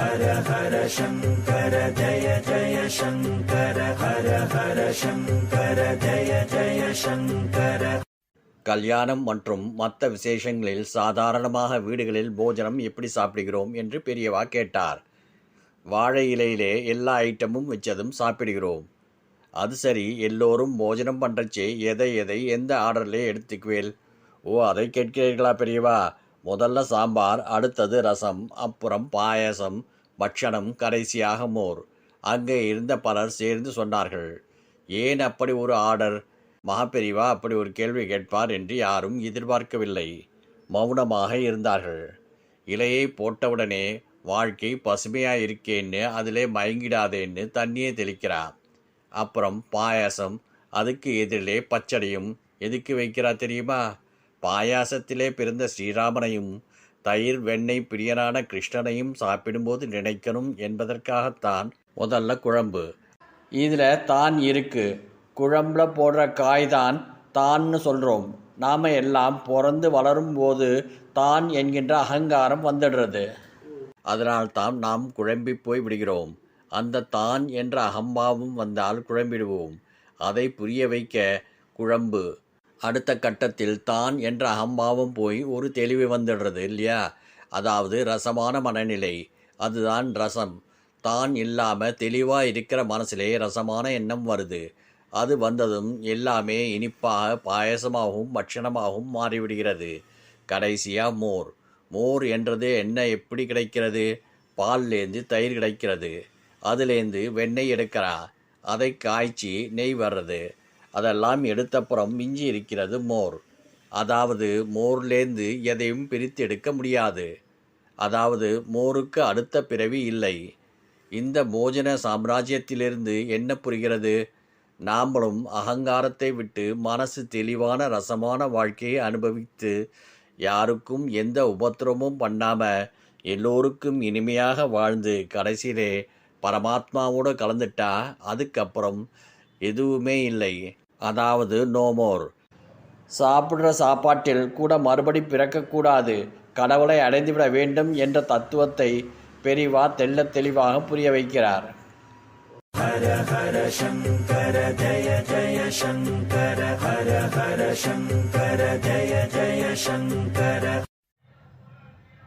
ஹர ஹர சங்கர ஜய ஜய சங்கர ஹர ஹர சங்கர ஜய ஜய சங்கர. கல்யாணம் மற்றும் மற்ற விசேஷங்களில் சாதாரணமாக வீடுகளில் போஜனம் எப்படி சாப்பிடுகிறோம் என்று பெரியவா கேட்டார். வாழை இலையிலே எல்லா ஐட்டமும் வச்சதும் சாப்பிடுகிறோம். அது சரி, எல்லோரும் போஜனம் பண்ணுறச்சே எதை எந்த ஆர்டர்லே எடுத்துக்குவேல்? ஓ, அதை கேட்கிறீர்களா பெரியவா? முதல்ல சாம்பார், அடுத்தது ரசம், அப்புறம் பாயசம், பட்சணம், கடைசியாக மோர். அங்கே இருந்த பலர் சேர்ந்து சொன்னார்கள், ஏன் அப்படி ஒரு ஆர்டர்? மகாபெரிவா அப்படி ஒரு கேள்வி கேட்பார் என்று யாரும் எதிர்பார்க்கவில்லை. மௌனமாக இருந்தார்கள். இலையை போட்டவுடனே வாழ்க்கை பசுமையாக இருக்கேன்னு அதிலே மயங்கிடாதேன்னு தண்ணியை தெளிக்கிறார். அப்புறம் பாயாசம், அதுக்கு எதிரிலே பச்சடியும் எதுக்கு வைக்கிறா தெரியுமா? பாயாசத்திலே பிறந்த ஸ்ரீராமனையும் தயிர் வெண்ணெய் பிரியனான கிருஷ்ணனையும் சாப்பிடும்போது நினைக்கணும் என்பதற்காகத்தான். முதல்ல குழம்பு, இதில் தான் இருக்கு. குழம்புல போடுற காய் தான் தான்னு சொல்கிறோம். நாம் எல்லாம் பிறந்து வளரும் போது தான் என்கின்ற அகங்காரம் வந்துடுறது. அதனால்தான் நாம் குழம்பி போய் விடுகிறோம். அந்த தான் என்ற அகம்பாவம் வந்தால் குழம்பிடுவோம். அதை புரிய வைக்க குழம்பு. அடுத்த கட்டத்தில் தான் என்ற அகம்பாவம் போய் ஒரு தெளிவு வந்துடுறது இல்லையா? அதாவது ரசமான மனநிலை, அதுதான் ரசம். தான் இல்லாமல் தெளிவாக இருக்கிற மனசிலே ரசமான எண்ணம் வருது. அது வந்ததும் எல்லாமே இனிப்பாக பாயசமாகவும் பட்சணமாகவும் மாறிவிடுகிறது. கடைசியாக மோர். மோர் என்றது என்ன எப்படி கிடைக்கிறது? பால்லேருந்து தயிர் கிடைக்கிறது. அதுலேருந்து வெண்ணெய் எடுக்கிறா. அதை காய்ச்சி நெய் வர்றது. அதெல்லாம் எடுத்தப்புறம் மிஞ்சி இருக்கிறது மோர். அதாவது மோர்லேருந்து எதையும் பிரித்து எடுக்க முடியாது. அதாவது மோருக்கு அடுத்த பிறவி இல்லை. இந்த போஜன சாம்ராஜ்யத்திலிருந்து என்ன புரிகிறது? நாம்பளும் அகங்காரத்தை விட்டு மனசு தெளிவான ரசமான வாழ்க்கையை அனுபவித்து யாருக்கும் எந்த உபத்திரமும் பண்ணாமல் எல்லோருக்கும் இனிமையாக வாழ்ந்து கடைசியிலே பரமாத்மாவோடு கலந்துட்டா அதுக்கப்புறம் எதுவுமே இல்லை. அதாவது நோ மோர். சாப்பிட்ற சாப்பாட்டில் கூட மறுபடி பிறக்கக்கூடாது, கடவுளை அடைந்துவிட வேண்டும் என்ற தத்துவத்தை பெரியவா தெள்ள தெளிவாக புரிய வைக்கிறார். ஹர ஹர சங்கர ஜய ஜய சங்கர ஹர ஹர சங்கர ஜய ஜய சங்கர.